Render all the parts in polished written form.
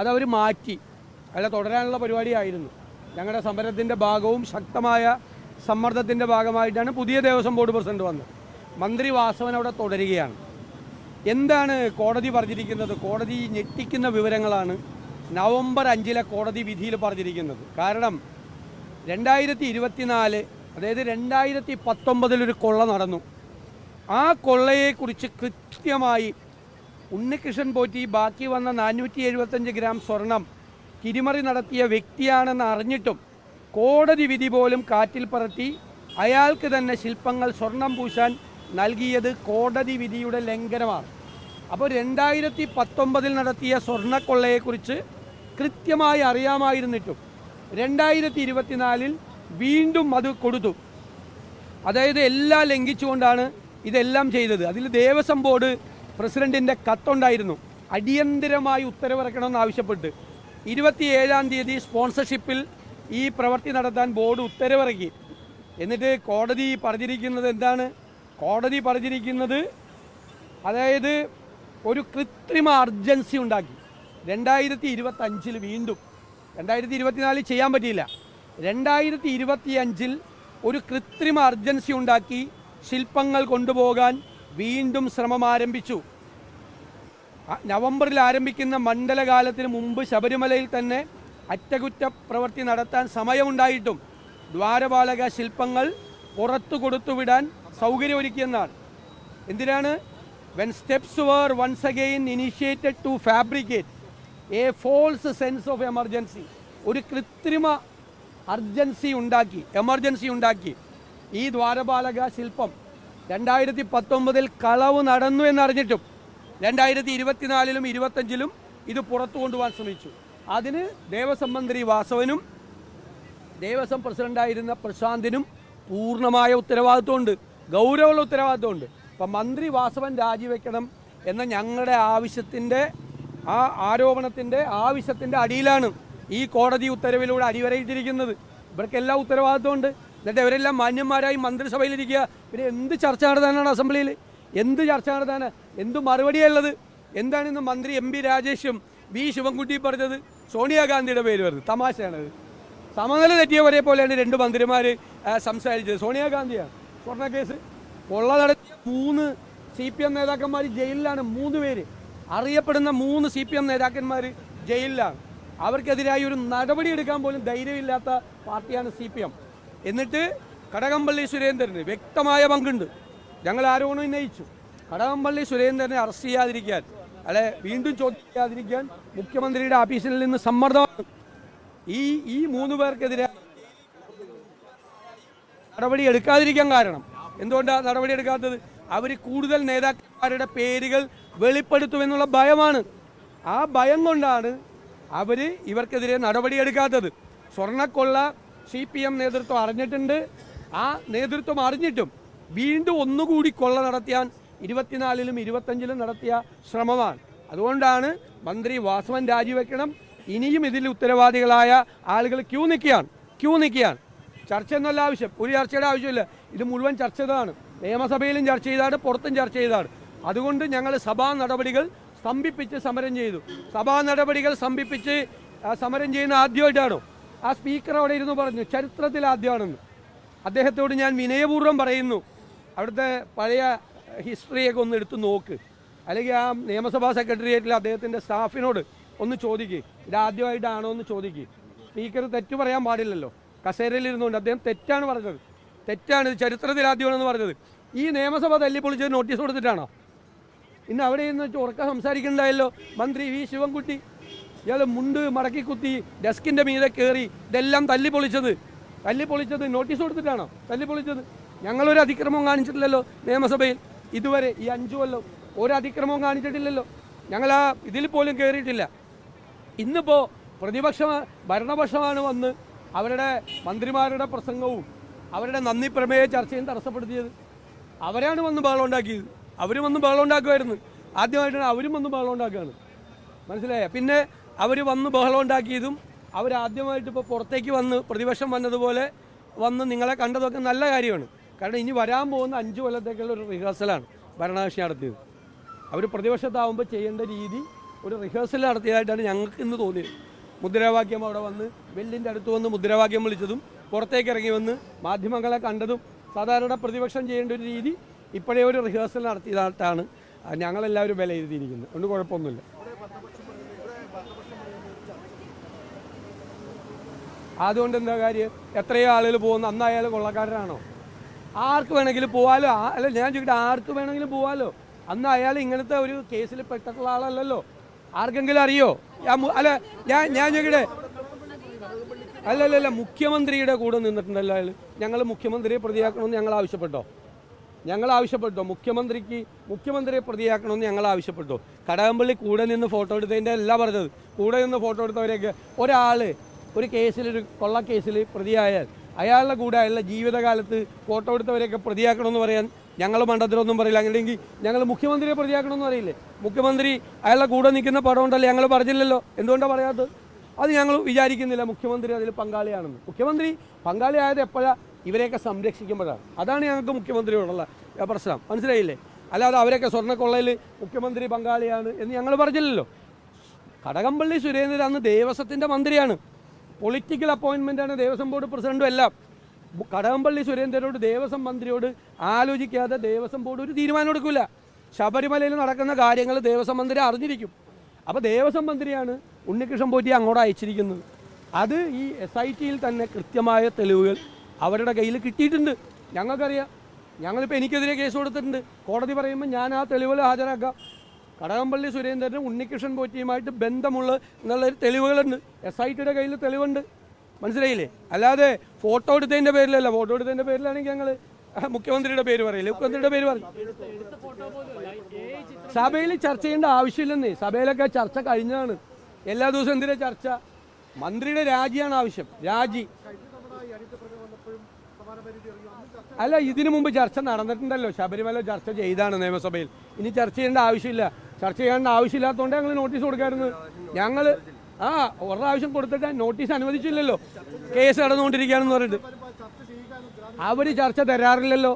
അതവർ മാറ്റി. അല്ല, തുടരാനുള്ള പരിപാടിയായിരുന്നു. ഞങ്ങളുടെ സമരത്തിൻ്റെ ഭാഗവും ശക്തമായ സമ്മർദ്ദത്തിൻ്റെ ഭാഗമായിട്ടാണ് പുതിയ ദേവസ്വം ബോർഡ് പ്രസിഡന്റ് വന്നത്. മന്ത്രി വാസവൻ അവിടെ തുടരുകയാണ്. എന്താണ് കോടതി പറഞ്ഞിരിക്കുന്നത്? കോടതി ഞെട്ടിക്കുന്ന വിവരങ്ങളാണ് നവംബർ 5 കോടതി വിധിയിൽ പറഞ്ഞിരിക്കുന്നത്. കാരണം 2024, അതായത് 2019 ഒരു കൊള്ള നടന്നു. ആ കൊള്ളയെക്കുറിച്ച് കൃത്യമായി ഉണ്ണികൃഷ്ണൻ പോറ്റി ബാക്കി വന്ന 475 ഗ്രാം സ്വർണം തിരിമറി നടത്തിയ വ്യക്തിയാണെന്ന് അറിഞ്ഞിട്ടും കോടതി വിധി പോലും കാറ്റിൽ പറത്തി അയാൾക്ക് തന്നെ ശില്പങ്ങൾ സ്വർണം പൂശാൻ നൽകിയത് കോടതി വിധിയുടെ ലംഘനമാണ്. അപ്പോൾ 2019 നടത്തിയ സ്വർണ്ണക്കൊള്ളയെക്കുറിച്ച് കൃത്യമായി അറിയാമായിരുന്നിട്ടും 2024 വീണ്ടും അത് കൊടുത്തു. അതായത് എല്ലാം ലംഘിച്ചുകൊണ്ടാണ് ഇതെല്ലാം ചെയ്തത്. അതിൽ ദേവസ്വം ബോർഡ് പ്രസിഡന്റിൻ്റെ കത്തുണ്ടായിരുന്നു. അടിയന്തരമായി ഉത്തരവിറക്കണമെന്ന് ആവശ്യപ്പെട്ട് 27-ാം തീയതി സ്പോൺസർഷിപ്പിൽ ഈ പ്രവൃത്തി നടത്താൻ ബോർഡ് ഉത്തരവിറക്കി. എന്നിട്ട് കോടതി പറഞ്ഞിരിക്കുന്നത് എന്താണ്? കോടതി പറഞ്ഞിരിക്കുന്നത് അതായത് ഒരു കൃത്രിമ അർജൻസി ഉണ്ടാക്കി. 2025 വീണ്ടും 2024 ചെയ്യാൻ പറ്റിയില്ല. 2025 ഒരു കൃത്രിമ അർജൻസി ഉണ്ടാക്കി ശില്പങ്ങൾ കൊണ്ടുപോകാൻ വീണ്ടും ശ്രമം ആരംഭിച്ചു. നവംബറിൽ ആരംഭിക്കുന്ന മണ്ഡലകാലത്തിന് മുമ്പ് ശബരിമലയിൽ തന്നെ അറ്റകുറ്റ പ്രവൃത്തി നടത്താൻ സമയമുണ്ടായിട്ടും ദ്വാരപാലക ശില്പങ്ങൾ പുറത്തു കൊടുത്തുവിടാൻ സൗകര്യമൊരുക്കിയെന്നാണ്. എന്തിനാണ്? When steps were once again initiated to fabricate a false sense of emergency, ഒരു കൃത്രിമ എമർജൻസി ഉണ്ടാക്കി ഈ ദ്വാരപാലക ശില്പം 2019 കളവ് നടന്നു എന്നറിഞ്ഞിട്ടും 2024 25 ഇത് പുറത്തു കൊണ്ടുപോകാൻ ശ്രമിച്ചു. അതിന് ദേവസ്വം മന്ത്രി വാസവനും ദേവസ്വം പ്രസിഡന്റായിരുന്ന പ്രശാന്തിനും പൂർണ്ണമായ ഉത്തരവാദിത്വമുണ്ട്, ഗൗരവമുള്ള ഉത്തരവാദിത്വമുണ്ട്. അപ്പം മന്ത്രി വാസവൻ രാജിവെക്കണം എന്ന ഞങ്ങളുടെ ആവശ്യത്തിൻ്റെ അടിയിലാണ് ഈ കോടതി ഉത്തരവിലൂടെ അടിവരയിട്ടിരിക്കുന്നത്. ഇവർക്കെല്ലാം ഉത്തരവാദിത്വമുണ്ട്. എന്നിട്ട് ഇവരെല്ലാം മാന്യന്മാരായി മന്ത്രിസഭയിലിരിക്കുക. പിന്നെ എന്ത് ചർച്ച നടത്താനാണ് അസംബ്ലിയിൽ? എന്ത് ചർച്ച നടത്താനാണ്? എന്ത് മറുപടിയുള്ളത്? എന്താണ് ഇന്ന് മന്ത്രി MP രാജേഷും വി ശിവൻകുട്ടി പറഞ്ഞത്? സോണിയാഗാന്ധിയുടെ പേര് പറഞ്ഞത്. തമാശയാണത്. സമനില തെറ്റിയവരെ പോലെയാണ് 2 മന്ത്രിമാർ സംസാരിച്ചത്. സോണിയാഗാന്ധിയാണ്. സ്വർണ്ണക്കേസ് കൊള്ള നടത്തിയ 3 CPM നേതാക്കന്മാർ ജയിലിലാണ്. 3 പേര്, അറിയപ്പെടുന്ന 3 CPM നേതാക്കന്മാർ ജയിലിലാണ്. അവർക്കെതിരായി ഒരു നടപടി എടുക്കാൻ പോലും ധൈര്യമില്ലാത്ത പാർട്ടിയാണ് CPM. എന്നിട്ട് കടകംപള്ളി സുരേന്ദ്രന് വ്യക്തമായ പങ്കുണ്ട്. ഞങ്ങൾ ആരോപണം ഉന്നയിച്ചു. കടകംപള്ളി സുരേന്ദ്രനെ അറസ്റ്റ് ചെയ്യാതിരിക്കാൻ, അല്ലെ വീണ്ടും ചോദ്യം ചെയ്യാതിരിക്കാൻ മുഖ്യമന്ത്രിയുടെ ഓഫീസിൽ നിന്ന് സമ്മർദ്ദമാണ്. ഈ 3 പേർക്കെതിരെ നടപടി എടുക്കാതിരിക്കാൻ കാരണം എന്തുകൊണ്ടാണ് നടപടി എടുക്കാത്തത്? അവർ കൂടുതൽ നേതാക്കന്മാരുടെ പേരുകൾ വെളിപ്പെടുത്തുമെന്നുള്ള ഭയമാണ്. ആ ഭയം കൊണ്ടാണ് ഇവർക്കെതിരെ നടപടിയെടുക്കാത്തത്. സ്വർണ്ണക്കൊള്ള CPM നേതൃത്വം അറിഞ്ഞിട്ടുണ്ട്. ആ നേതൃത്വം അറിഞ്ഞിട്ടും വീണ്ടും ഒന്നുകൂടി കൊള്ള നടത്തിയാൻ 24-ലും 25-ലും നടത്തിയ ശ്രമമാണ്. അതുകൊണ്ടാണ് മന്ത്രി വാസവൻ രാജിവെക്കണം. ഇനിയും ഇതിൽ ഉത്തരവാദികളായ ആളുകൾ ക്യൂ നിൽക്കുകയാണ്. ചർച്ച എന്നല്ല ആവശ്യം, ഒരു ചർച്ചയുടെ ആവശ്യമില്ല. ഇത് മുഴുവൻ ചർച്ച ചെയ്തതാണ്. നിയമസഭയിലും ചർച്ച ചെയ്താണ്, പുറത്തും ചർച്ച ചെയ്തതാണ്. അതുകൊണ്ട് ഞങ്ങൾ സഭാ നടപടികൾ സ്തംഭിപ്പിച്ച് സമരം ചെയ്തു. സഭാ നടപടികൾ സ്തംഭിപ്പിച്ച് സമരം ചെയ്യുന്ന ആദ്യമായിട്ടാണോ? ആ സ്പീക്കർ അവിടെ ഇരുന്ന് പറഞ്ഞു ചരിത്രത്തിൽ ആദ്യമാണെന്ന്. അദ്ദേഹത്തോട് ഞാൻ വിനയപൂർവ്വം പറയുന്നു, അവിടുത്തെ പഴയ ഹിസ്റ്ററിയൊക്കെ ഒന്ന് എടുത്ത് നോക്ക്. അല്ലെങ്കിൽ ആ നിയമസഭാ സെക്രട്ടേറിയറ്റിൽ അദ്ദേഹത്തിൻ്റെ സ്റ്റാഫിനോട് ഒന്ന് ചോദിക്കുക, ഇതാദ്യമായിട്ടാണോ എന്ന് ചോദിക്കുക. സ്പീക്കർ തെറ്റ് പറയാൻ പാടില്ലല്ലോ. കസേരയിലിരുന്നുകൊണ്ട് അദ്ദേഹം തെറ്റാണ് പറഞ്ഞത്. തെറ്റാണ്, ഇത് ചരിത്രത്തിൽ ആദ്യമാണെന്ന് പറഞ്ഞത്. ഈ നിയമസഭ തല്ലിപ്പൊളിച്ചത് നോട്ടീസ് കൊടുത്തിട്ടാണോ? ഇന്ന് അവിടെ നിന്ന് ഉറക്കം സംസാരിക്കണ്ടായല്ലോ മന്ത്രി വി ശിവൻകുട്ടി. ഇയാൾ മുണ്ട് മടക്കി കുത്തി ഡെസ്കിൻ്റെ മീതെ കയറി ഇതെല്ലാം തല്ലിപ്പൊളിച്ചത് നോട്ടീസ് കൊടുത്തിട്ടാണോ തല്ലിപ്പൊളിച്ചത്? ഞങ്ങളൊരു അതിക്രമവും കാണിച്ചിട്ടില്ലല്ലോ നിയമസഭയിൽ ഇതുവരെ. ഈ 5 കൊല്ലം ഒരു അതിക്രമവും കാണിച്ചിട്ടില്ലല്ലോ. ഞങ്ങൾ ആ ഇതിൽ പോലും കയറിയിട്ടില്ല. ഇന്നിപ്പോൾ ഭരണപക്ഷമാണ് വന്ന് അവരുടെ മന്ത്രിമാരുടെ പ്രസംഗവും അവരുടെ നന്ദി പ്രമേയ ചർച്ചയും തടസ്സപ്പെടുത്തിയത്. അവരാണ് വന്ന് ബഹളം ഉണ്ടാക്കിയത്. അവരും വന്ന് ബഹളം ഉണ്ടാക്കുമായിരുന്നു. ആദ്യമായിട്ടാണ് അവരും വന്ന് ബഹളം ഉണ്ടാക്കുകയാണ്. മനസ്സിലായ? പിന്നെ അവർ വന്ന് ബഹളം ഉണ്ടാക്കിയതും അവരാദ്യമായിട്ട് ഇപ്പോൾ പുറത്തേക്ക് വന്ന് പ്രതിപക്ഷം വന്നതുപോലെ വന്ന് നിങ്ങളെ കണ്ടതൊക്കെ നല്ല കാര്യമാണ്. കാരണം ഇനി വരാൻ പോകുന്ന 5 കൊല്ലത്തേക്കുള്ള ഒരു റിഹേഴ്സലാണ് ഭരണകക്ഷി നടത്തിയത്. അവർ പ്രതിപക്ഷത്താവുമ്പോൾ ചെയ്യേണ്ട രീതി ഒരു റിഹേഴ്സൽ നടത്തിയതായിട്ടാണ് ഞങ്ങൾക്ക് ഇന്ന് തോന്നിയത്. മുദ്രാവാക്യം അവിടെ വന്ന് വെല്ലിൻ്റെ അടുത്ത് വന്ന് മുദ്രാവാക്യം വിളിച്ചതും പുറത്തേക്ക് ഇറങ്ങി വന്ന് മാധ്യമങ്ങളെ കണ്ടതും സാധാരണ പ്രതിപക്ഷം ചെയ്യേണ്ട ഒരു രീതി ഇപ്പോഴേ ഒരു റിഹേഴ്സൽ നടത്തിയതായിട്ടാണ് ഞങ്ങളെല്ലാവരും വിലയിരുത്തിയിരിക്കുന്നത്. അതുകൊണ്ട് കുഴപ്പമൊന്നുമില്ല. അതുകൊണ്ട് എന്താ കാര്യം? എത്രയോ ആളുകൾ പോകുന്നു, അന്നായാലും കൊള്ളക്കാരനാണോ? ആർക്ക് വേണമെങ്കിലും പോവാലോ. അല്ല, ഞാൻ ചോദിക്കട്ടെ, ആർക്ക് വേണമെങ്കിലും പോവാലോ. അന്ന് അയാൾ ഇങ്ങനത്തെ ഒരു കേസിൽ പെട്ടിട്ടുള്ള ആളല്ലല്ലോ. ആർക്കെങ്കിലും അറിയോ? അല്ല, ഞാൻ ചോദിക്കട്ടെ, അല്ലല്ല, മുഖ്യമന്ത്രിയുടെ കൂടെ നിന്നിട്ടുണ്ടല്ലോ അയാൾ. ഞങ്ങൾ മുഖ്യമന്ത്രിയെ പ്രതിയാക്കണമെന്ന് ഞങ്ങൾ ആവശ്യപ്പെട്ടോ? മുഖ്യമന്ത്രിയെ പ്രതിയാക്കണമെന്ന് ഞങ്ങൾ ആവശ്യപ്പെട്ടോ? കടകംപള്ളി കൂടെ നിന്ന് ഫോട്ടോ എടുത്തതിൻ്റെ അല്ല പറഞ്ഞത്. കൂടെ നിന്ന് ഫോട്ടോ എടുത്തവരെയൊക്കെ ഒരാൾ ഒരു കേസിലൊരു കൊള്ളക്കേസിൽ പ്രതിയായാൽ അയാളുടെ കൂടെ അയാളുടെ ജീവിതകാലത്ത് ഫോട്ടോ എടുത്തവരെയൊക്കെ പ്രതിയാക്കണമെന്ന് പറയാൻ ഞങ്ങൾ മണ്ടത്തരമൊന്നും പറയില്ല. അങ്ങനെയെങ്കിൽ ഞങ്ങൾ മുഖ്യമന്ത്രിയെ പ്രതിയാക്കണമെന്ന് പറയില്ലേ? മുഖ്യമന്ത്രി അയാളുടെ കൂടെ നിൽക്കുന്ന പടം ഉണ്ടല്ലോ, ഞങ്ങൾ പറഞ്ഞില്ലല്ലോ. എന്തുകൊണ്ടാണ് പറയാത്തത്? അത് ഞങ്ങൾ വിചാരിക്കുന്നില്ല മുഖ്യമന്ത്രി അതിൽ പങ്കാളിയാണെന്ന്. മുഖ്യമന്ത്രി പങ്കാളിയായത് എപ്പോഴാണ്? ഇവരെയൊക്കെ സംരക്ഷിക്കുമ്പോഴാണ്. അതാണ് ഞങ്ങൾക്ക് മുഖ്യമന്ത്രിയോടുള്ള പ്രശ്നം. മനസ്സിലായില്ലേ? അല്ലാതെ അവരൊക്കെ സ്വർണ്ണക്കൊള്ളയിൽ മുഖ്യമന്ത്രി പങ്കാളിയാണ് എന്ന് ഞങ്ങൾ പറഞ്ഞില്ലല്ലോ. കടകംപള്ളി സുരേന്ദ്രൻ അന്ന് ദേവസ്വത്തിൻ്റെ മന്ത്രിയാണ്, പൊളിറ്റിക്കൽ അപ്പോയിൻമെൻ്റാണ്, ദേവസ്വം ബോർഡ് പ്രസിഡൻറ്റും എല്ലാം. കടകംപള്ളി സുരേന്ദ്രനോട് ദേവസ്വം മന്ത്രിയോട് ആലോചിക്കാതെ ദേവസ്വം ബോർഡ് ഒരു തീരുമാനം എടുക്കില്ല. ശബരിമലയിൽ നടക്കുന്ന കാര്യങ്ങൾ ദേവസ്വം മന്ത്രി അറിഞ്ഞിരിക്കും. അപ്പോൾ ദേവസ്വം മന്ത്രിയാണ് ഉണ്ണികൃഷ്ണൻ പോറ്റി അങ്ങോട്ട് അയച്ചിരിക്കുന്നത്. അത് ഈ SITയിൽ തന്നെ കൃത്യമായ തെളിവുകൾ അവരുടെ കയ്യിൽ കിട്ടിയിട്ടുണ്ട്. ഞങ്ങൾക്കറിയാം. ഞങ്ങളിപ്പോൾ എനിക്കെതിരെ കേസ് കൊടുത്തിട്ടുണ്ട്. കോടതി പറയുമ്പോൾ ഞാൻ ആ തെളിവുകൾ ഹാജരാക്കാം. കടകംപള്ളി സുരേന്ദ്രനും ഉണ്ണികൃഷ്ണൻ പോറ്റിയുമായിട്ട് ബന്ധമുള്ള എന്നുള്ളൊരു തെളിവുകളുണ്ട്. SITയുടെ കയ്യിൽ തെളിവുണ്ട്. മനസ്സിലായില്ലേ? അല്ലാതെ ഫോട്ടോ എടുത്തതിൻ്റെ പേരിലല്ല. ഫോട്ടോ എടുത്തതിൻ്റെ പേരിലാണെങ്കിൽ ഞങ്ങൾ മുഖ്യമന്ത്രിയുടെ പേര് പറയില്ലേ? മുഖ്യമന്ത്രിയുടെ പേര് പറയും. സഭയിൽ ചർച്ച ചെയ്യേണ്ട ആവശ്യമില്ലെന്നേ. സഭയിലൊക്കെ ചർച്ച കഴിഞ്ഞാണ്. എല്ലാ ദിവസവും എന്തിനാ ചർച്ച? മന്ത്രിയുടെ രാജിയാണ് ആവശ്യം. രാജി അല്ല, ഇതിനു മുമ്പ് ചർച്ച നടന്നിട്ടുണ്ടല്ലോ. ശബരിമല ചർച്ച ചെയ്താണ് നിയമസഭയിൽ. ഇനി ചർച്ച ചെയ്യേണ്ട ആവശ്യമില്ല. ചർച്ച ചെയ്യേണ്ട ആവശ്യമില്ലാത്തതുകൊണ്ട് ഞങ്ങൾ നോട്ടീസ് കൊടുക്കായിരുന്നു. ഞങ്ങൾ ഒരു പ്രാവശ്യം കൊടുത്തിട്ട് നോട്ടീസ് അനുവദിച്ചില്ലല്ലോ. കേസ് നടന്നുകൊണ്ടിരിക്കുകയാണെന്ന് പറഞ്ഞിട്ട് അവർ ചർച്ച തരാറില്ലല്ലോ.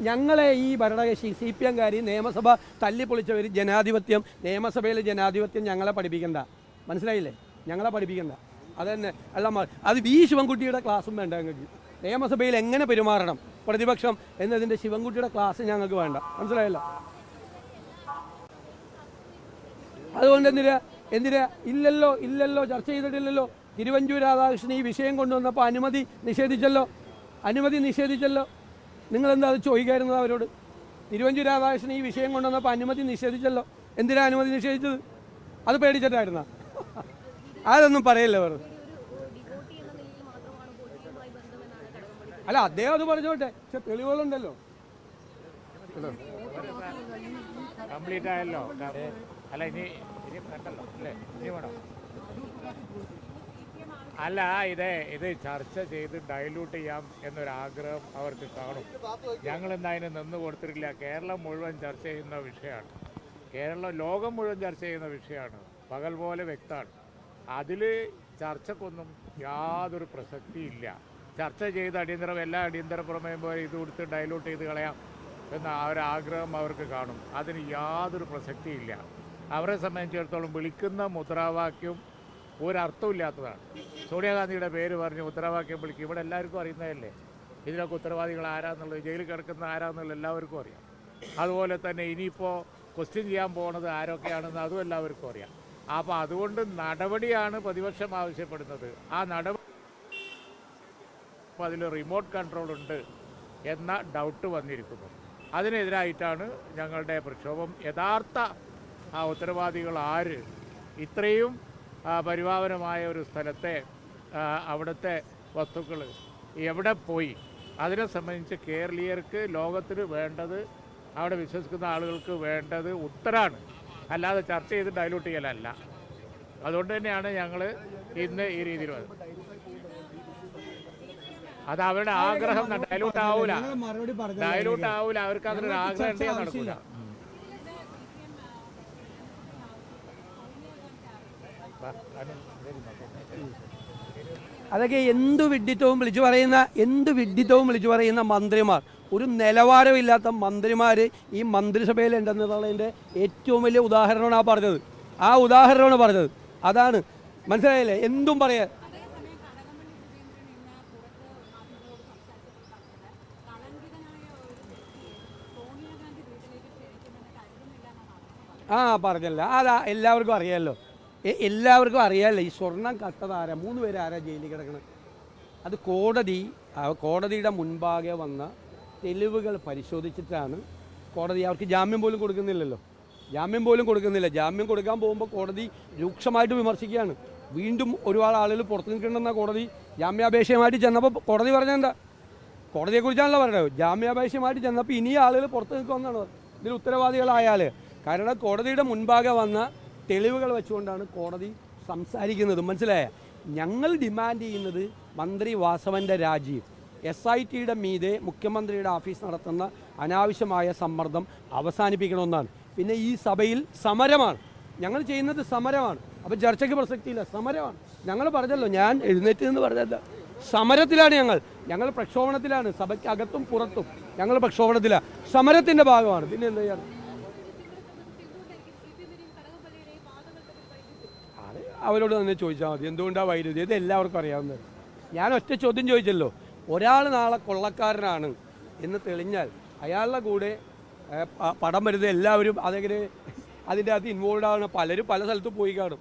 ഞങ്ങളെ ഈ ഭരണകക്ഷി CPM നിയമസഭ തല്ലിപ്പൊളിച്ചവർ നിയമസഭയിലെ ജനാധിപത്യം ഞങ്ങളെ പഠിപ്പിക്കണ്ട. മനസ്സിലായില്ലേ? ഞങ്ങളെ പഠിപ്പിക്കണ്ട. അതന്നെ. അല്ല, അത് ശിവൻകുട്ടിയുടെ ക്ലാസ്സും വേണ്ട ഞങ്ങൾക്ക്. നിയമസഭയിൽ എങ്ങനെ പെരുമാറണം പ്രതിപക്ഷം എന്നതിൻ്റെ ശിവൻകുട്ടിയുടെ ക്ലാസ് ഞങ്ങൾക്ക് വേണ്ട. മനസ്സിലായല്ലോ? അതുകൊണ്ട് എന്തിനാ ഇല്ലല്ലോ ചർച്ച ചെയ്തിട്ടില്ലല്ലോ. തിരുവഞ്ചൂർ രാധാകൃഷ്ണൻ ഈ വിഷയം കൊണ്ടുവന്നപ്പോൾ അനുമതി നിഷേധിച്ചല്ലോ. നിങ്ങളെന്താ അത് ചോദിക്കായിരുന്നത് അവരോട്? തിരുവഞ്ചൂർ രാധാകൃഷ്ണൻ ഈ വിഷയം കൊണ്ടുവന്നപ്പോൾ അനുമതി നിഷേധിച്ചല്ലോ. എന്തിനാ അനുമതി നിഷേധിച്ചത്? അത് പേടിച്ചിട്ടായിരുന്ന? അതൊന്നും പറയല്ലേ അവർ. അല്ല, അദ്ദേഹം അത് പറഞ്ഞോട്ടെ. പക്ഷെ തെളിവുകളുണ്ടല്ലോ. കംപ്ലീറ്റ് ആയല്ലോ. അല്ല, ഇനി വേണ്ടല്ലോ അല്ലേ? ഇനി വേണം. അല്ല, ഇത് ചർച്ച ചെയ്ത് ഡൈല്യൂട്ട് ചെയ്യാം എന്നൊരാഗ്രഹം അവർക്ക് കാണും. ഞങ്ങളെന്താ അതിന് നിന്ന് കൊടുത്തിട്ടില്ല. കേരളം മുഴുവൻ ചർച്ച ചെയ്യുന്ന വിഷയമാണ്. ലോകം മുഴുവൻ ചർച്ച ചെയ്യുന്ന വിഷയമാണ്. പകൽ പോലെ വ്യക്തമാണ്. അതിൽ ചർച്ചക്കൊന്നും യാതൊരു പ്രസക്തിയില്ല. ചർച്ച ചെയ്ത് എല്ലാ അടിയന്തര പ്രമേയം പോലെ ഇത് കൊടുത്ത് ഡൈല്യൂട്ട് ചെയ്ത് കളയാം എന്ന ഒരാഗ്രഹം അവർക്ക് കാണും. അതിന് യാതൊരു പ്രസക്തിയില്ല. അവരെ സംബന്ധിച്ചിടത്തോളം വിളിക്കുന്ന മുദ്രാവാക്യം ഒരർത്ഥമില്ലാത്തതാണ്. സോണിയാഗാന്ധിയുടെ പേര് പറഞ്ഞ് മുദ്രാവാക്യം വിളിക്കും. ഇവിടെ എല്ലാവർക്കും അറിയുന്നതല്ലേ ഇതിനൊക്കെ ഉത്തരവാദികൾ ആരാന്നുള്ളത്, ജയിലിൽ കിടക്കുന്ന ആരാന്നുള്ളത് എല്ലാവർക്കും അറിയാം. അതുപോലെ തന്നെ ഇനിയിപ്പോൾ ക്വസ്റ്റ്യൻ ചെയ്യാൻ പോകുന്നത് ആരൊക്കെയാണെന്ന് അതും എല്ലാവർക്കും അറിയാം. അപ്പോൾ അതുകൊണ്ട് നടപടിയാണ് പ്രതിപക്ഷം ആവശ്യപ്പെടുന്നത്. ആ നടപടി അതിൽ റിമോട്ട് കൺട്രോൾ ഉണ്ട് എന്ന ഡൗട്ട് വന്നിരിക്കുന്നു. അതിനെതിരായിട്ടാണ് ഞങ്ങളുടെ പ്രക്ഷോഭം. യഥാർത്ഥ ഉത്തരവാദികൾ ആര്? ഇത്രയും പരിപാവനമായ ഒരു സ്ഥലത്തെ അവിടുത്തെ വസ്തുക്കൾ എവിടെ പോയി? അതിനെ സംബന്ധിച്ച് കേരളീയർക്ക്, ലോകത്തിന് വേണ്ടത്, അവിടെ വിശ്വസിക്കുന്ന ആളുകൾക്ക് വേണ്ടത് ഉത്തരാണ്. അല്ലാതെ ചർച്ച ചെയ്ത് ഡൈല്യൂട്ട് ചെയ്യലല്ല. അതുകൊണ്ട് തന്നെയാണ് ഞങ്ങൾ ഇന്ന് ഈ രീതിയിൽ വന്നത്. അത് അവരുടെ ആഗ്രഹം. ഡൈല്യൂട്ട് ആവൂല. അവർക്ക് അതിനൊരു ആഗ്രഹം ഉണ്ടെങ്കിൽ നടക്കൂല. അതൊക്കെ എന്ത് വിഡ്ഢിത്തവും വിളിച്ചു പറയുന്ന മന്ത്രിമാർ, ഒരു നിലവാരമില്ലാത്ത മന്ത്രിമാർ ഈ മന്ത്രിസഭയിൽ ഉണ്ടെന്നുള്ളതിൻ്റെ ഏറ്റവും വലിയ ഉദാഹരണമാണ് ആ പറഞ്ഞത്. അതാണ് മനസ്സിലായില്ലേ? എന്തും പറയാൻ. പറഞ്ഞല്ല, അതാ എല്ലാവർക്കും അറിയാമല്ലോ. ഈ സ്വർണം കട്ടതാരാ, 3 പേര് ആരാ ജയിലിൽ കിടക്കണം? അത് കോടതിയുടെ മുൻപാകെ വന്ന തെളിവുകൾ പരിശോധിച്ചിട്ടാണ് കോടതി. അവർക്ക് ജാമ്യം പോലും കൊടുക്കുന്നില്ല. ജാമ്യം കൊടുക്കാൻ പോകുമ്പോൾ കോടതി രൂക്ഷമായിട്ട് വിമർശിക്കുകയാണ്. വീണ്ടും ഒരുപാട് ആളുകൾ പുറത്തു നിൽക്കണമെന്ന കോടതി ജാമ്യാപേക്ഷയുമായിട്ട് ചെന്നപ്പോൾ കോടതി പറഞ്ഞെന്താ? കോടതിയെക്കുറിച്ചാണല്ലോ പറയുന്നത്. ജാമ്യാപേക്ഷയുമായിട്ട് ചെന്നപ്പോൾ ഇനി ആളുകൾ പുറത്തു നിൽക്കുമെന്നാണ് ഇതിൽ ഉത്തരവാദികളായാൽ. കാരണം കോടതിയുടെ മുൻപാകെ വന്ന തെളിവുകൾ വെച്ചുകൊണ്ടാണ് കോടതി സംസാരിക്കുന്നത്. മനസ്സിലായ? ഞങ്ങൾ ഡിമാൻഡ് ചെയ്യുന്നത് മന്ത്രി വാസവൻ്റെ രാജിയും SITയുടെ മീതെ മുഖ്യമന്ത്രിയുടെ ഓഫീസ് നടത്തുന്ന അനാവശ്യമായ സമ്മർദ്ദം അവസാനിപ്പിക്കണമെന്നാണ്. പിന്നെ ഈ സഭയിൽ സമരമാണ് ഞങ്ങൾ ചെയ്യുന്നത്. അപ്പോൾ ചർച്ചയ്ക്ക് പ്രസക്തിയില്ല, സമരമാണ്. ഞങ്ങൾ പറഞ്ഞല്ലോ, ഞാൻ എഴുന്നേറ്റ് എന്ന് പറഞ്ഞല്ല, സമരത്തിലാണ് ഞങ്ങൾ പ്രക്ഷോഭണത്തിലാണ്. സഭയ്ക്ക് അകത്തും പുറത്തും ഞങ്ങൾ പ്രക്ഷോഭണത്തിലാണ്, സമരത്തിൻ്റെ ഭാഗമാണ്. പിന്നെ എന്താ ചെയ്യാറ്? അവരോട് തന്നെ ചോദിച്ചാൽ മതി എന്തുകൊണ്ടാണ് വൈരുദ്ധ്യം. ഇത് എല്ലാവർക്കും അറിയാവുന്നത്. ഞാൻ ഒറ്റ ചോദ്യം ചോദിച്ചല്ലോ, ഒരാൾ നാളെ കൊള്ളക്കാരനാണ് എന്ന് തെളിഞ്ഞാൽ അയാളുടെ കൂടെ പടം വരുന്നത് എല്ലാവരും അതിൻ്റെ അകത്ത് ഇൻവോൾവ് ആവുന്ന പലരും പല സ്ഥലത്തും പോയി കാണും.